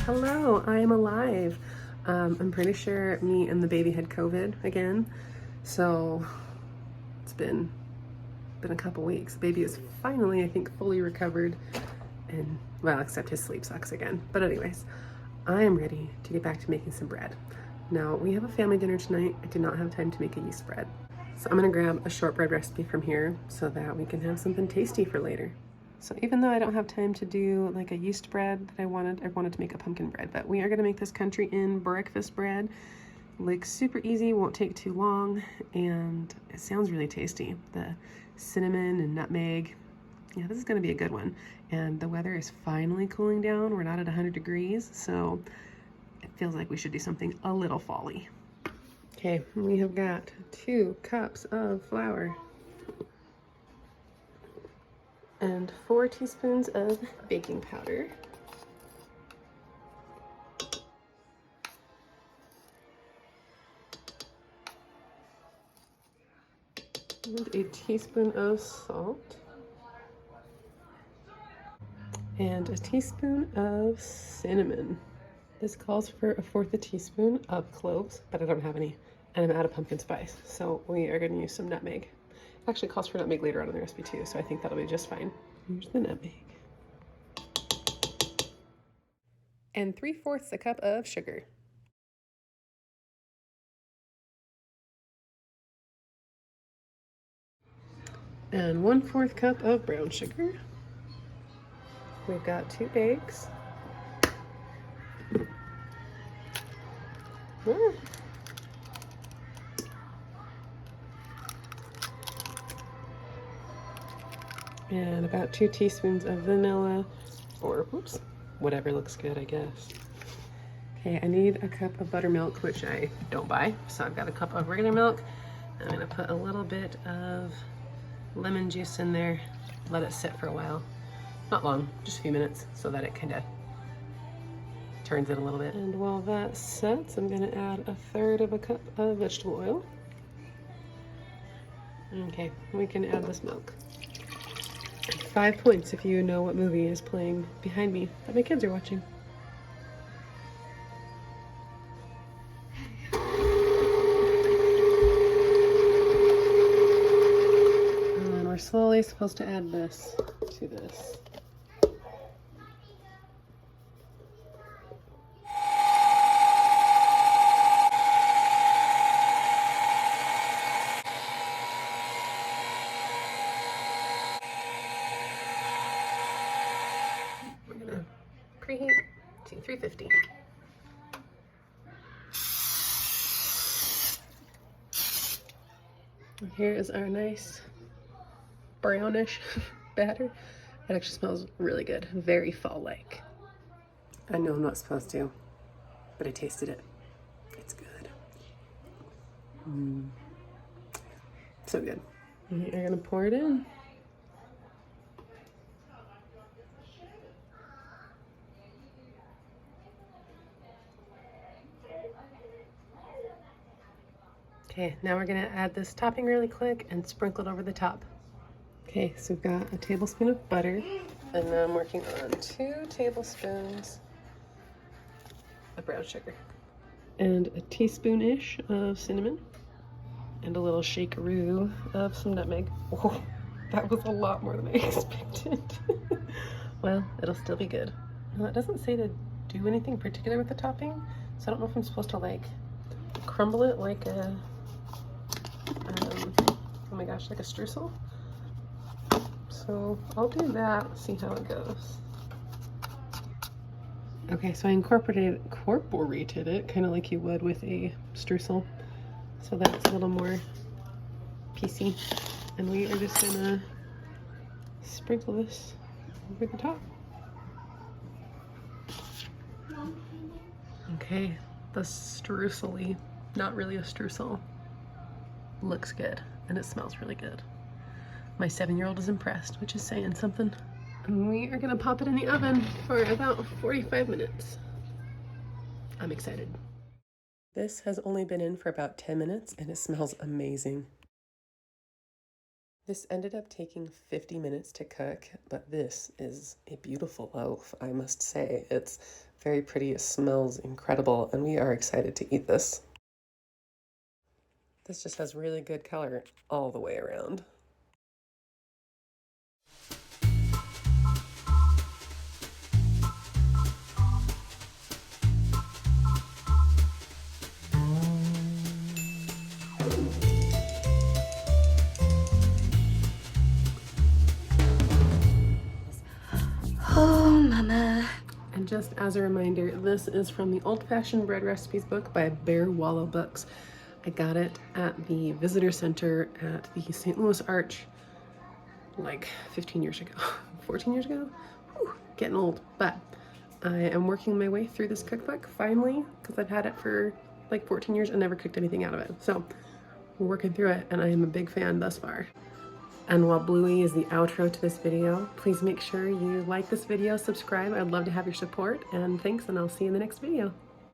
Hello, I am alive. I'm pretty sure me and the baby had COVID again, so it's been a couple weeks. The baby is finally, I think, fully recovered, and well, except his sleep sucks again. But anyways, I am ready to get back to making some bread. Now, we have a family dinner tonight. I did not have time to make a yeast bread, so I'm gonna grab a shortbread recipe from here so that we can have something tasty for later. So even though I don't have time to do like a yeast bread that I wanted to make a pumpkin bread, but we are gonna make this country inn breakfast bread. Like super easy, won't take too long, and it sounds really tasty. The cinnamon and nutmeg, yeah, this is gonna be a good one. And the weather is finally cooling down. We're not at 100 degrees, so it feels like we should do something a little fall-y. Okay, we have got 2 cups of flour and 4 teaspoons of baking powder. And a teaspoon of salt. And a teaspoon of cinnamon. This calls for 1/4 teaspoon of cloves, but I don't have any, and I'm out of pumpkin spice, so we are gonna use some nutmeg. Actually calls for nutmeg later on in the recipe too, so I think that'll be just fine. Here's the nutmeg. And 3/4 a cup of sugar. And 1/4 cup of brown sugar. We've got 2 eggs. And about 2 teaspoons of vanilla, or whoops, whatever looks good, I guess. Okay, I need a cup of buttermilk, which I don't buy, so I've got a cup of regular milk. I'm gonna put a little bit of lemon juice in there, let it sit for a while. Not long, just a few minutes, so that it kind of turns it a little bit. And while that sets, I'm gonna add 1/3 cup of vegetable oil. Okay, we can add this milk. 5 points if you know what movie is playing behind me that my kids are watching. And we're slowly supposed to add this to this. Preheat to 350. Here is our nice brownish batter. It actually smells really good, very fall-like. I know I'm not supposed to, but I tasted it. It's good. So good. And you're gonna pour it in. Okay, now we're gonna add this topping really quick and sprinkle it over the top. Okay, so we've got a tablespoon of butter, and now I'm working on 2 tablespoons of brown sugar, and a teaspoon-ish of cinnamon, and a little shakeroo of some nutmeg. Oh, that was a lot more than I expected. Well, it'll still be good. Now, it doesn't say to do anything particular with the topping, so I don't know if I'm supposed to like crumble it like a oh my gosh, like a streusel. So I'll do that, see how it goes. Okay, so I incorporated it kind of like you would with a streusel. So that's a little more piecey. And we are just gonna sprinkle this over the top. Okay, the streusel-y, not really a streusel, looks good, and it smells really good. My 7-year-old is impressed, which is saying something. And we are gonna pop it in the oven for about 45 minutes. I'm excited. This has only been in for about 10 minutes, and it smells amazing. This ended up taking 50 minutes to cook, but this is a beautiful loaf, I must say. It's very pretty, it smells incredible, and we are excited to eat this. This just has really good color all the way around. Oh, Mama. And just as a reminder, this is from the Old Fashioned Bread Recipes book by Bear Wallow Books. I got it at the visitor center at the St. Louis Arch like 15 years ago, 14 years ago. Whew, getting old. But I am working my way through this cookbook finally, because I've had it for like 14 years and never cooked anything out of it. So we're working through it, and I am a big fan thus far. And while Bluey is the outro to this video, please make sure you like this video, subscribe. I'd love to have your support, and thanks, and I'll see you in the next video.